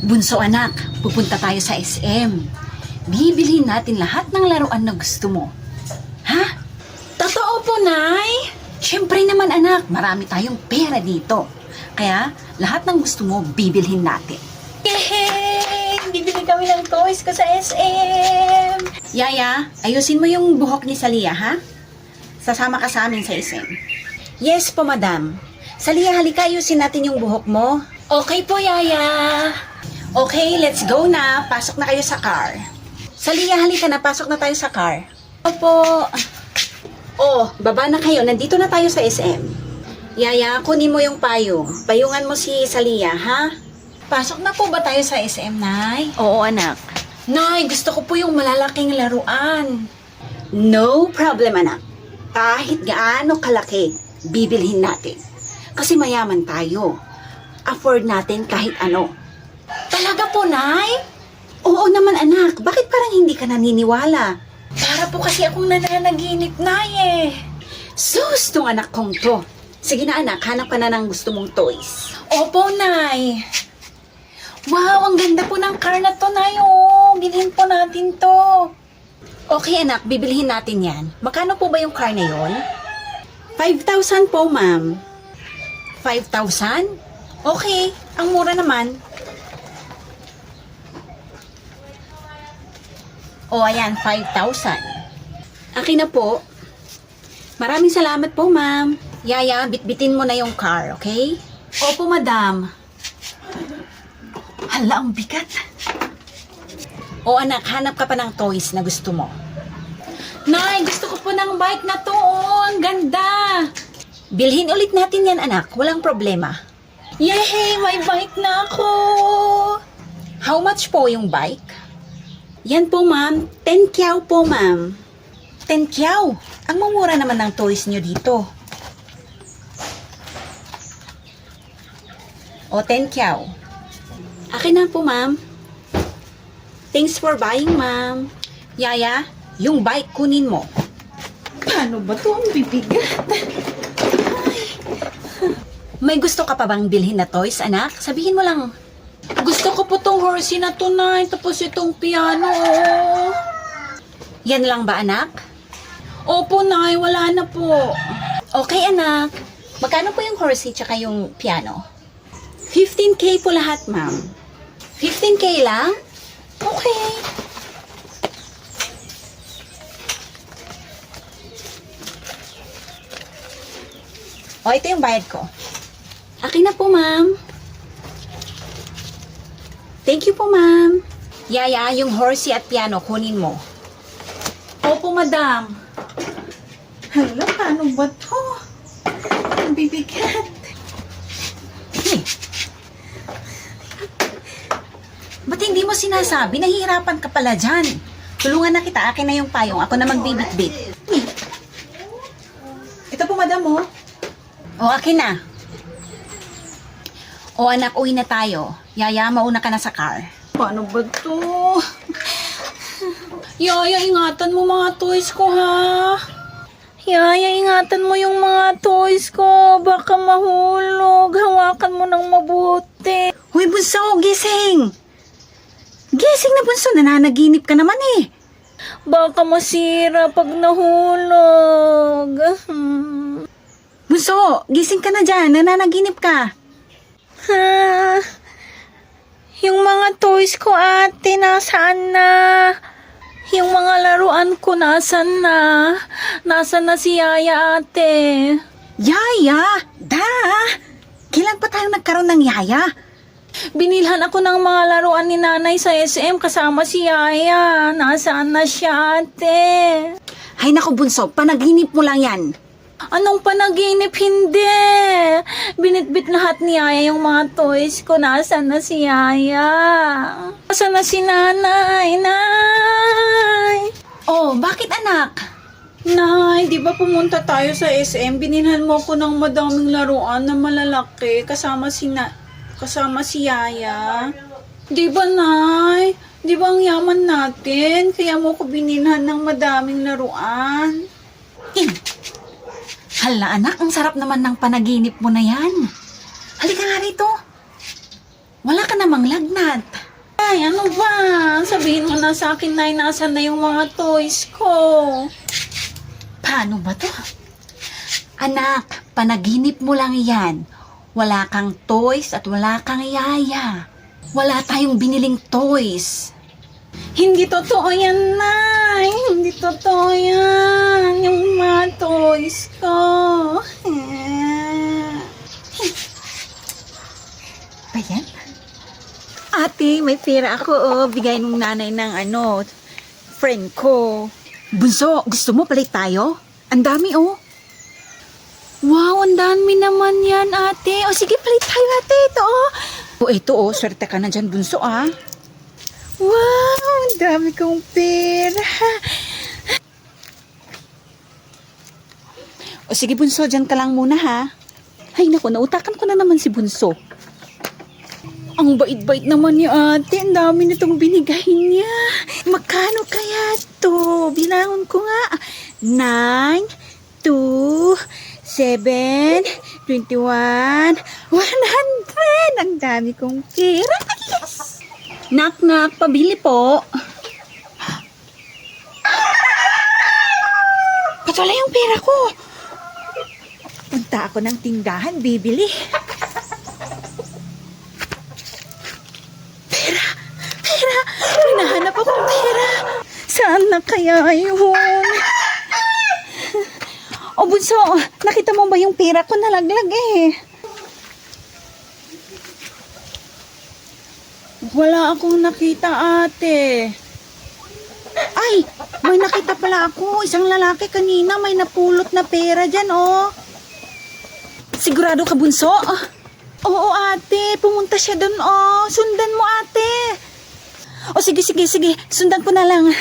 Bunso anak, pupunta tayo sa SM. Bibilhin natin lahat ng laruan na gusto mo. Ha? Totoo po, Nay? Siyempre naman anak, marami tayong pera dito. Kaya lahat ng gusto mo, bibilhin natin. Yay! Bibili kami ng toys ko sa SM! Yaya, ayusin mo yung buhok ni Salia, ha? Sasama ka sa amin sa SM. Yes po, madam. Salia, halika, ayusin natin yung buhok mo. Okay po, Yaya! Okay, let's go na. Pasok na kayo sa car. Salia, halika na. Pasok na tayo sa car. Opo. Oh, baba na kayo. Nandito na tayo sa SM. Yaya, kunin mo yung payong. Payungan mo si Salia, ha? Pasok na po ba tayo sa SM, Nay? Oo, anak. Nay, gusto ko po yung malalaking laruan. No problem, anak. Kahit gaano kalaki, bibilhin natin. Kasi mayaman tayo. Afford natin kahit ano. Talaga po, Nay? Oo naman, anak. Bakit parang hindi ka naniniwala? Para po kasi akong nananaginip, Nay eh. Sus, tong anak kong to. Sige na anak, hanap ka na ng gusto mong toys. Opo, Nay. Wow, ang ganda po ng car na to, Nay. Oh, bilhin po natin to. Okay anak, bibilhin natin yan. Magkano po ba yung car na yon? 5,000 po, ma'am. 5,000? Okay, ang mura naman. O, ayan, 5,000. Akin na po. Maraming salamat po, ma'am. Yaya, bitbitin mo na yung car, okay? Opo, madam. Hala, ang bigat. O anak, hanap ka pa ng toys na gusto mo. Nay, gusto ko po ng bike na to. Oh, ang ganda. Bilhin ulit natin yan, anak. Walang problema. Yay, may bike na ako. How much po yung bike? Yan po, ma'am. 10 kyaw po, ma'am. 10 kyaw? Ang mamura naman ng toys nyo dito. O, 10 kyaw. Akin na po, ma'am. Thanks for buying, ma'am. Yaya, yung bike kunin mo. Paano ba to? Ang bibigat. May gusto ka pa bang bilhin na toys, anak? Sabihin mo lang. Gusto ko po tong horsey na to, Nay. Tapos itong piano. Yan lang ba, anak? Opo, Nay. Wala na po. Okay, anak. Magkano po yung horsey tsaka yung piano? 15K po lahat, ma'am. 15K lang? Okay. O, ito yung bayad ko. Akin na po, ma'am. Thank you po, ma'am. Yaya, yung horsey at piano, kunin mo. Opo, madam. Hala, paano ba to? Ang bibigat. Eh. Ba't hindi mo sinasabi? Nahihirapan ka pala dyan. Tulungan na kita. Akin na yung payong. Ako na magbibit-bit. Ito po, madam, oh. O, akin na. O, anak, uwi na tayo. Yaya, mauna ka na sa car. Paano ba to? Yaya, ingatan mo mga toys ko, ha? Yaya, ingatan mo yung mga toys ko. Baka mahulog. Hawakan mo ng mabuti. Huy, bunso, gising! Gising na, bunso. Nananaginip ka naman eh. Baka masira pag nahulog. Bunso, gising ka na dyan. Nananaginip ka. Ha? Yung mga toys ko, ate, nasaan na? Yung mga laruan ko, nasan na? Nasaan na si Yaya, ate? Yaya! Da! Kailan pa tayo nagkaroon ng yaya? Binilhan ako ng mga laruan ni nanay sa SM kasama si Yaya. Nasaan na siya, ate? Hay naku, bunso. Panaginip mo lang yan. Anong panaginip? Hindi. Binitbit lahat ni Yaya yung mga toys ko. Nasaan na si Yaya? Nasaan na si nanay? Nay! Oh, bakit anak? Nay, di ba pumunta tayo sa SM? Binilhan mo ko ng madaming laruan na malalaki kasama si Yaya. Di ba, Nay? Di ba ang yaman natin? Kaya mo ko binilhan ng madaming laruan. Hala anak, ang sarap naman ng panaginip mo na yan. Halika nga rito. Wala ka namang lagnat. Ay, ano ba? Sabihin mo na sa akin, Nay, nasan na yung mga toys ko? Paano ba to? Anak, panaginip mo lang yan. Wala kang toys at wala kang yaya. Wala tayong biniling toys. Hindi totoo yan, Nay. Hindi totoo yan. Yung mga toys ko. Ba yan? Ate, may pera ako, oh. Bigay nung nanay ng friend ko. Bunso, gusto mo palit tayo? Ang dami oh. Wow, ang dami naman yan, ate. O sige, palit tayo, ate. Ito, oh. Ito oh, swerte ka na dyan, bunso ah. Wow, ang dami kong pera. O sige bunso, dyan ka lang muna ha. Ay naku, nautakan ko na naman si bunso. Ang bait-bait naman ni ate. Ang dami nitong binigay niya. Magkano kaya to? Bilangon ko nga. 9, 2, 7, 21, 100. Ang dami kong pera. Yes! Nak, pabili po. Ba't wala yung pera ko? Punta ako ng tindahan, bibili. Pera! Hinahanap akong pera. Saan na kaya yun? O bunso, nakita mo ba yung pera ko nalaglag eh? Wala akong nakita, ate. Ay, may nakita pala ako. Isang lalaki kanina may napulot na pera dyan oh. Sigurado ka bunso? Oo, ate. Pumunta siya doon, oh. Sundan mo, ate. O sige. Sundan ko na lang.